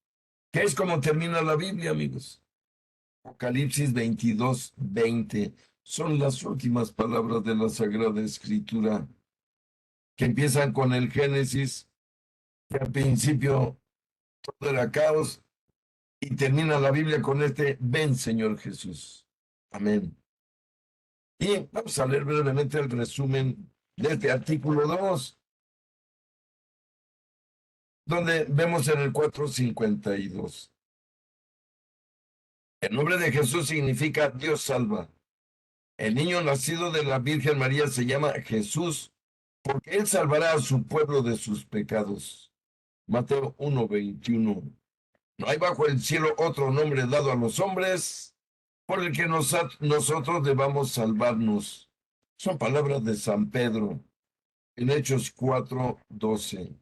que es como termina la Biblia, amigos. Apocalipsis 22:20 son las últimas palabras de la Sagrada Escritura, que empiezan con el Génesis, que al principio todo era caos, y termina la Biblia con este, ven Señor Jesús. Amén. Y vamos a leer brevemente el resumen de este artículo 2, donde vemos en el 4:52. El nombre de Jesús significa Dios salva. El niño nacido de la Virgen María se llama Jesús porque él salvará a su pueblo de sus pecados. Mateo 1:21. No hay bajo el cielo otro nombre dado a los hombres por el que nosotros debamos salvarnos. Son palabras de San Pedro en Hechos 4:12.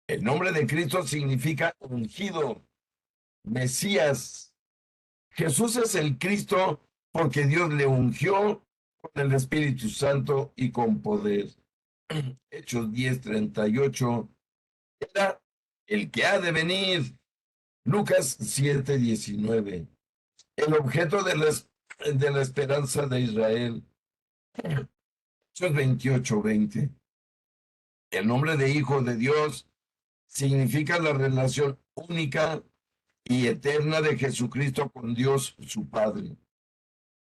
El nombre de Cristo significa ungido, Mesías. Jesús es el Cristo porque Dios le ungió con el Espíritu Santo y con poder. Hechos 10:38. Era el que ha de venir. Lucas 7:19. El objeto de la esperanza de Israel. Hechos 28:20. El nombre de Hijo de Dios significa la relación única y eterna de Jesucristo con Dios su Padre.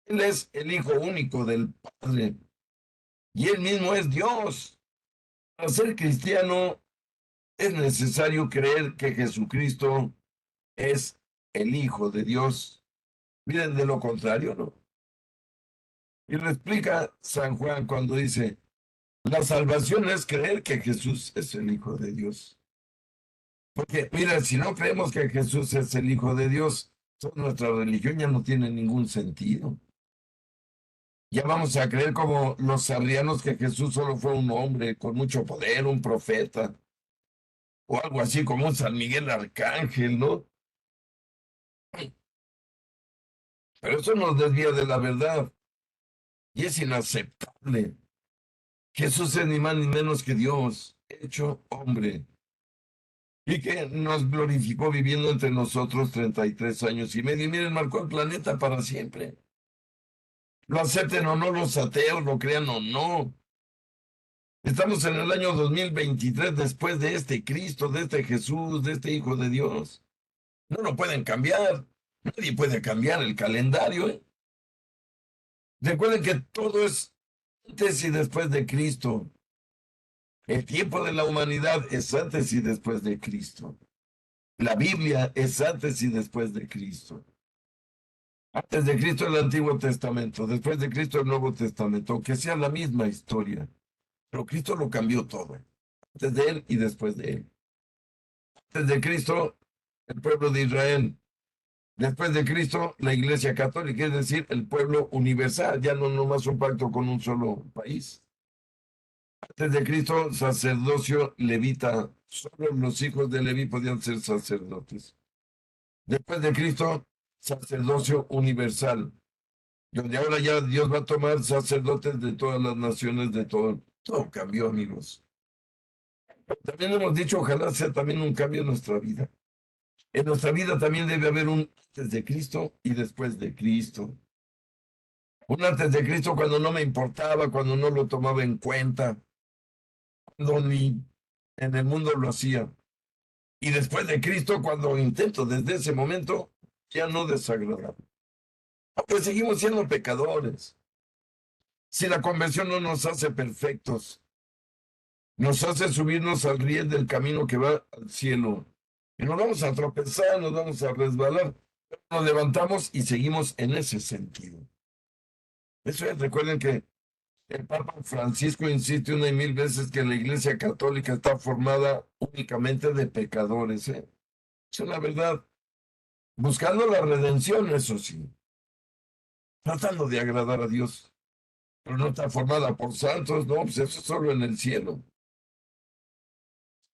Él es el Hijo único del Padre y él mismo es Dios. Para ser cristiano es necesario creer que Jesucristo es el Hijo de Dios. Miren, de lo contrario, ¿no? Y lo explica San Juan cuando dice, la salvación es creer que Jesús es el Hijo de Dios. Porque, mira, si no creemos que Jesús es el Hijo de Dios, toda nuestra religión ya no tiene ningún sentido. Ya vamos a creer como los arrianos que Jesús solo fue un hombre con mucho poder, un profeta, o algo así como un San Miguel Arcángel, ¿no? Pero eso nos desvía de la verdad y es inaceptable. Jesús es ni más ni menos que Dios, hecho hombre, y que nos glorificó viviendo entre nosotros 33 años y medio. Y miren, marcó el planeta para siempre. Lo acepten o no los ateos, lo crean o no. Estamos en el año 2023 después de este Cristo, de este Jesús, de este Hijo de Dios. No lo pueden cambiar. Nadie puede cambiar el calendario, ¿eh? Recuerden que todo es antes y después de Cristo. El tiempo de la humanidad es antes y después de Cristo. La Biblia es antes y después de Cristo. Antes de Cristo el Antiguo Testamento, después de Cristo el Nuevo Testamento, aunque sea la misma historia. Pero Cristo lo cambió todo. Antes de él y después de él. Antes de Cristo, el pueblo de Israel. Después de Cristo, la Iglesia Católica, es decir, el pueblo universal, ya no nomás un pacto con un solo país. Antes de Cristo, sacerdocio levita, solo los hijos de Leví podían ser sacerdotes. Después de Cristo, sacerdocio universal, donde ahora ya Dios va a tomar sacerdotes de todas las naciones, de todo. Todo cambió, amigos. También hemos dicho, ojalá sea también un cambio en nuestra vida. En nuestra vida también debe haber un antes de Cristo y después de Cristo. Un antes de Cristo cuando no me importaba, cuando no lo tomaba en cuenta, cuando ni en el mundo lo hacía. Y después de Cristo cuando intento desde ese momento ya no desagradar. Aunque seguimos siendo pecadores. Si la conversión no nos hace perfectos, nos hace subirnos al riel del camino que va al cielo. Y nos vamos a tropezar, nos vamos a resbalar, nos levantamos y seguimos en ese sentido. Eso es, recuerden que el Papa Francisco insiste una y mil veces que la Iglesia Católica está formada únicamente de pecadores, ¿eh? Es una verdad. Buscando la redención, eso sí, tratando de agradar a Dios, pero no está formada por santos, no, pues eso es solo en el cielo.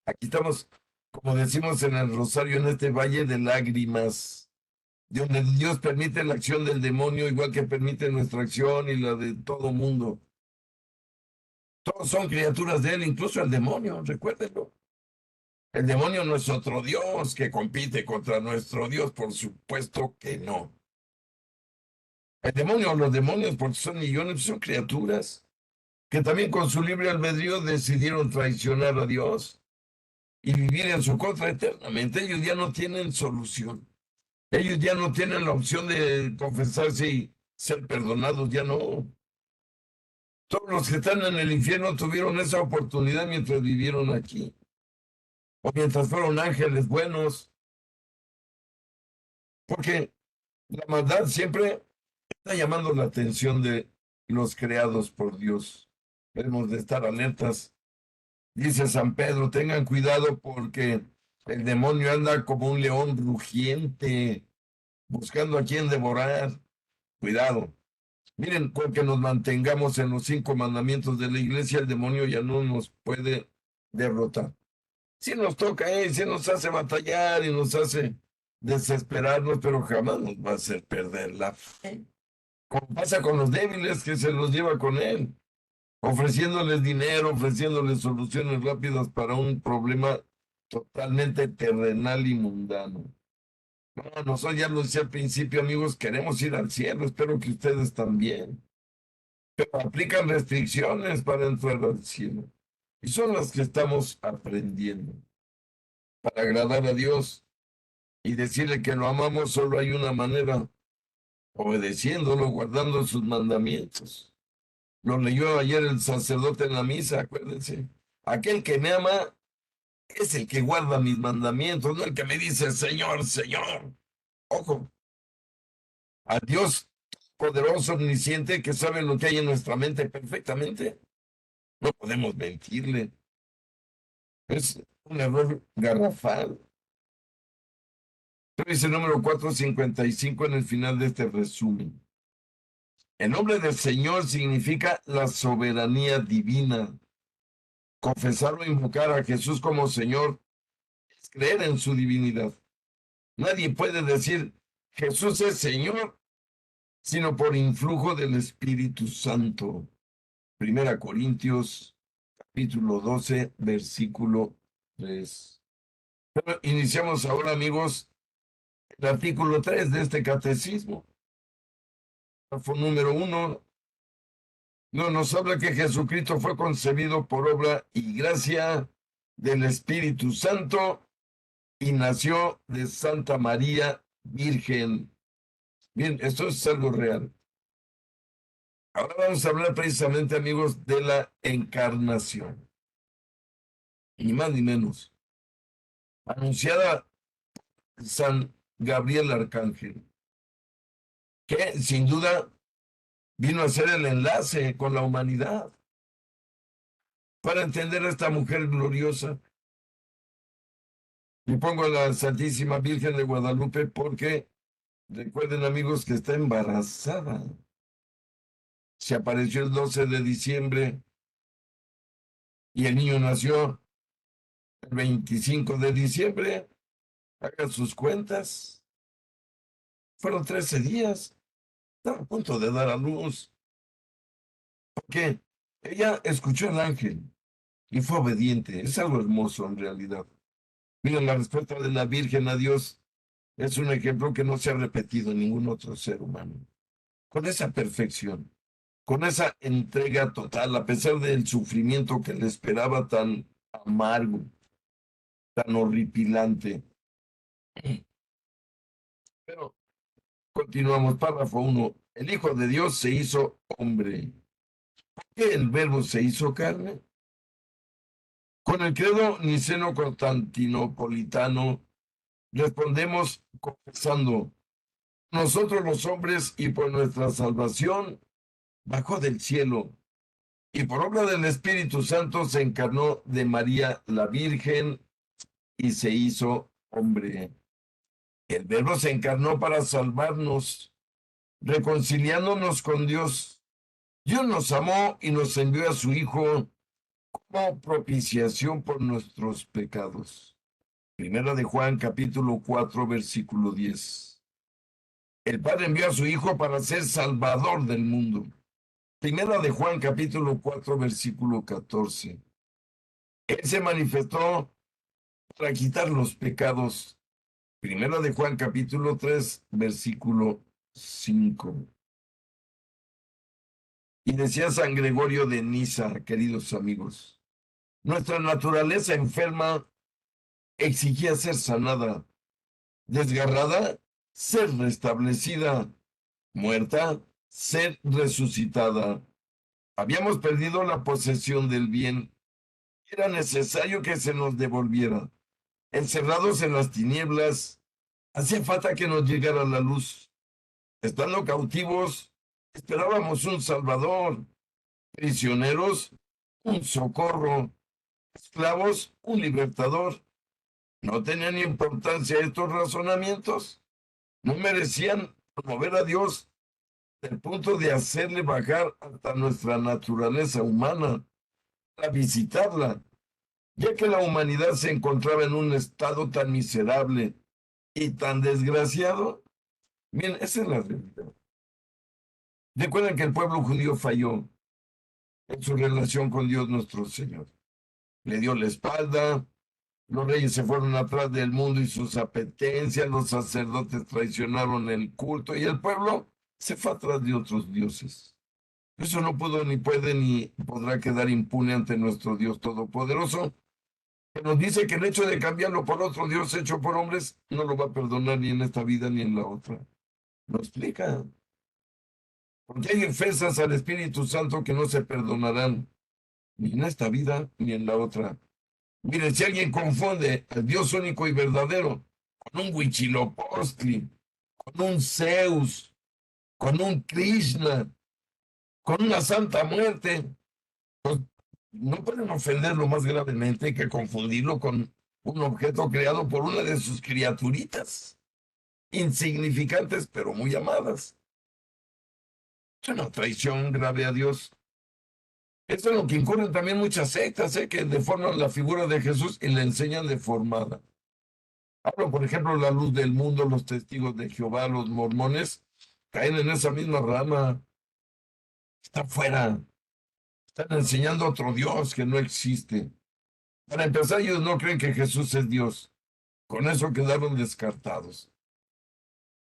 Aquí estamos, como decimos en el Rosario, en este valle de lágrimas, donde Dios permite la acción del demonio, igual que permite nuestra acción y la de todo mundo. Todos son criaturas de Él, incluso el demonio, recuérdenlo. El demonio no es otro Dios que compite contra nuestro Dios, por supuesto que no. El demonio, los demonios, porque son millones, son criaturas que también con su libre albedrío decidieron traicionar a Dios y vivir en su contra eternamente. Ellos ya no tienen solución. Ellos ya no tienen la opción de confesarse y ser perdonados, ya no. Todos los que están en el infierno tuvieron esa oportunidad mientras vivieron aquí, o mientras fueron ángeles buenos, porque la maldad siempre está llamando la atención de los creados por Dios. Debemos de estar alertas. Dice San Pedro, tengan cuidado porque el demonio anda como un león rugiente, buscando a quien devorar. Cuidado. Miren, con que nos mantengamos en los 5 mandamientos de la iglesia, el demonio ya no nos puede derrotar. Si nos toca, si nos hace batallar y nos hace desesperarnos, pero jamás nos va a hacer perder la fe. Como pasa con los débiles que se los lleva con él, ofreciéndoles dinero, ofreciéndoles soluciones rápidas para un problema totalmente terrenal y mundano. No, nosotros ya lo decía al principio, amigos, queremos ir al cielo, espero que ustedes también. Pero aplican restricciones para entrar al cielo. Y son las que estamos aprendiendo. Para agradar a Dios y decirle que lo amamos, solo hay una manera, obedeciéndolo, guardando sus mandamientos. Lo leyó ayer el sacerdote en la misa, acuérdense. Aquel que me ama es el que guarda mis mandamientos, no el que me dice, Señor, Señor. Ojo, a Dios poderoso, omnisciente, que sabe lo que hay en nuestra mente perfectamente. No podemos mentirle. Es un error garrafal. Pero dice el número 455 en el final de este resumen. El nombre del Señor significa la soberanía divina. Confesar o invocar a Jesús como Señor es creer en su divinidad. Nadie puede decir Jesús es Señor, sino por influjo del Espíritu Santo. Primera Corintios, capítulo 12, versículo 3. Pero iniciamos ahora, amigos, el artículo 3 de este catecismo. Párrafo número 1. No, nos habla que Jesucristo fue concebido por obra y gracia del Espíritu Santo y nació de Santa María Virgen. Bien, esto es algo real. Ahora vamos a hablar precisamente, amigos, de la encarnación. Ni más ni menos. Anunciada San Gabriel Arcángel, que sin duda vino a ser el enlace con la humanidad para entender a esta mujer gloriosa. Y pongo a la Santísima Virgen de Guadalupe porque recuerden, amigos, que está embarazada. Se apareció el 12 de diciembre y el niño nació el 25 de diciembre. Hagan sus cuentas. Fueron 13 días. Estaba a punto de dar a luz. Porque ella escuchó al ángel y fue obediente. Es algo hermoso en realidad. Miren, la respuesta de la Virgen a Dios es un ejemplo que no se ha repetido en ningún otro ser humano. Con esa perfección, con esa entrega total, a pesar del sufrimiento que le esperaba tan amargo, tan horripilante. Pero continuamos, párrafo 1. El Hijo de Dios se hizo hombre. ¿Por qué el Verbo se hizo carne? Con el credo niceno-constantinopolitano respondemos confesando, nosotros los hombres y por nuestra salvación bajó del cielo y por obra del Espíritu Santo se encarnó de María la Virgen y se hizo hombre. El Verbo se encarnó para salvarnos, reconciliándonos con Dios. Dios nos amó y nos envió a su Hijo como propiciación por nuestros pecados. Primera de Juan, capítulo 4, versículo 10. El Padre envió a su Hijo para ser Salvador del mundo. Primera de Juan, capítulo 4, versículo 14. Él se manifestó para quitar los pecados. Primera de Juan, capítulo 3, versículo 5. Y decía San Gregorio de Niza, queridos amigos, nuestra naturaleza enferma exigía ser sanada, desgarrada, ser restablecida, muerta, ser resucitada. Habíamos perdido la posesión del bien. Era necesario que se nos devolviera. Encerrados en las tinieblas, hacía falta que nos llegara la luz. Estando cautivos, esperábamos un Salvador. Prisioneros, un socorro. Esclavos, un libertador. ¿No tenían importancia estos razonamientos? ¿No merecían promover a Dios al punto de hacerle bajar hasta nuestra naturaleza humana, a visitarla, ya que la humanidad se encontraba en un estado tan miserable y tan desgraciado? Bien, esa es la realidad. Recuerden que el pueblo judío falló en su relación con Dios nuestro Señor. Le dio la espalda, los reyes se fueron atrás del mundo y sus apetencias, los sacerdotes traicionaron el culto y el pueblo se fue atrás de otros dioses. Eso no pudo, ni puede, ni podrá quedar impune ante nuestro Dios Todopoderoso, que nos dice que el hecho de cambiarlo por otro Dios hecho por hombres no lo va a perdonar ni en esta vida ni en la otra. Lo explica. Porque hay ofensas al Espíritu Santo que no se perdonarán ni en esta vida ni en la otra. Miren, si alguien confunde al Dios único y verdadero con un Huitzilopochtli, con un Zeus, con un Krishna, con una Santa Muerte, pues no pueden ofenderlo más gravemente que confundirlo con un objeto creado por una de sus criaturitas, insignificantes pero muy amadas. Es una traición grave a Dios. Esto es lo que incurren también muchas sectas, que deforman la figura de Jesús y la enseñan deformada. Hablo, por ejemplo, la luz del mundo, los testigos de Jehová, los mormones, caen en esa misma rama. Están fuera. Están enseñando a otro Dios que no existe. Para empezar, ellos no creen que Jesús es Dios. Con eso quedaron descartados.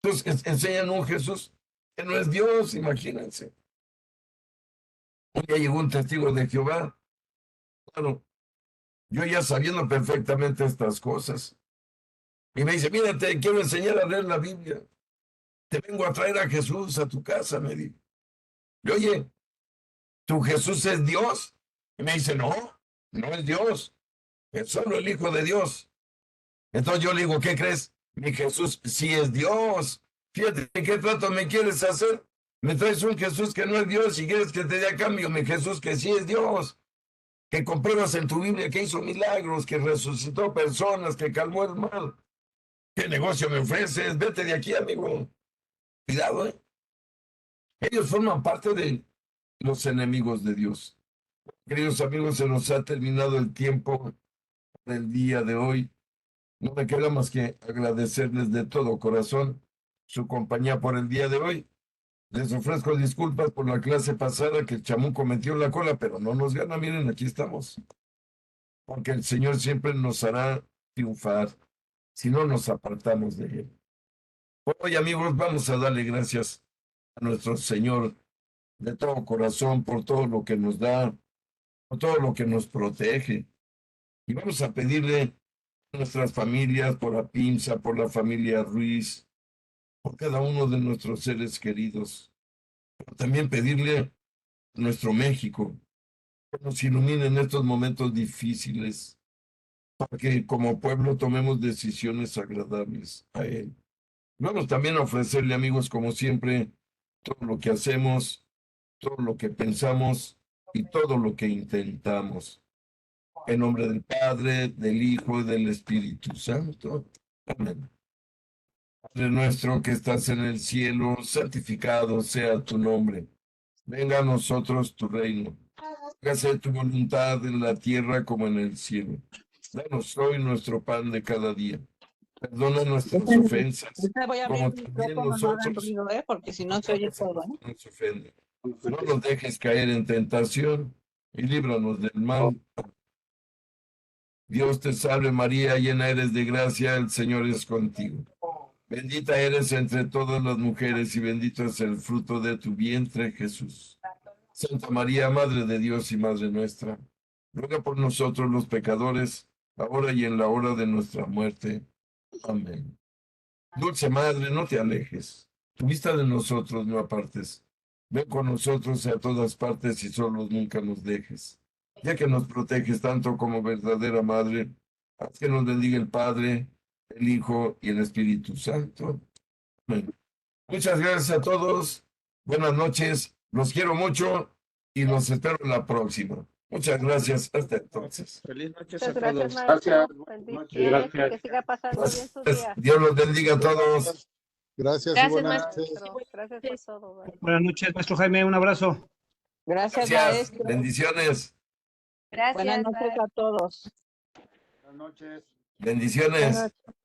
Entonces, enseñan un Jesús que no es Dios, imagínense. Un día llegó un testigo de Jehová. Claro, yo ya sabiendo perfectamente estas cosas. Y me dice, mira, te quiero enseñar a leer la Biblia. Te vengo a traer a Jesús a tu casa, me dijo. Y oye, ¿tu Jesús es Dios? Y me dice, no, no es Dios, es solo el Hijo de Dios. Entonces yo le digo, ¿qué crees? Mi Jesús sí es Dios. Fíjate, ¿qué trato me quieres hacer? Me traes un Jesús que no es Dios y quieres que te dé a cambio mi Jesús que sí es Dios, que compruebas en tu Biblia que hizo milagros, que resucitó personas, que calmó el mal. ¿Qué negocio me ofreces? Vete de aquí, amigo. Cuidado, ¿eh? Ellos forman parte de los enemigos de Dios. Queridos amigos, se nos ha terminado el tiempo del día de hoy. No me queda más que agradecerles de todo corazón su compañía por el día de hoy. Les ofrezco disculpas por la clase pasada que el chamuco metió la cola, pero no nos gana. Miren, aquí estamos. Porque el Señor siempre nos hará triunfar si no nos apartamos de Él. Hoy, amigos, vamos a darle gracias a nuestro Señor de todo corazón por todo lo que nos da, por todo lo que nos protege. Y vamos a pedirle a nuestras familias, por la pinza, por la familia Ruiz, por cada uno de nuestros seres queridos. Pero también pedirle a nuestro México que nos ilumine en estos momentos difíciles, para que como pueblo tomemos decisiones agradables a Él. Vamos también a ofrecerle, amigos, como siempre, todo lo que hacemos todo lo que pensamos y todo lo que intentamos. En nombre del Padre, del Hijo y del Espíritu Santo. Amén. Padre nuestro que estás en el cielo, santificado sea tu nombre. Venga a nosotros tu reino. Hágase tu voluntad en la tierra como en el cielo. Danos hoy nuestro pan de cada día. Perdona nuestras ofensas, Voy a abrir como el también micrófono, no hagan nosotros ruido, porque si no se oye todo, ¿eh? nos ofenden. No nos dejes caer en tentación y líbranos del mal. Dios te salve María, llena eres de gracia, el Señor es contigo. Bendita eres entre todas las mujeres y bendito es el fruto de tu vientre, Jesús. Santa María, Madre de Dios y Madre nuestra, ruega por nosotros los pecadores, ahora y en la hora de nuestra muerte. Amén. Dulce Madre, no te alejes, tu vista de nosotros no apartes. Ven con nosotros a todas partes y solos nunca nos dejes. Ya que nos proteges tanto como verdadera Madre, haz que nos bendiga el Padre, el Hijo y el Espíritu Santo. Amén. Muchas gracias a todos. Buenas noches. Los quiero mucho y los espero en la próxima. Muchas gracias. Hasta entonces. Feliz noche Muchas a gracias, todos. maestro. Gracias. Bendiciones y que siga pasando bien su día. Dios los bendiga a todos. Gracias y Gracias, buenas noches. maestro. Gracias por todo. Bye. Buenas noches, maestro Jaime, un abrazo. Gracias, Gracias. maestro. Bendiciones. Gracias. Buenas noches bye. a todos. Buenas noches. Bendiciones. Buenas noches.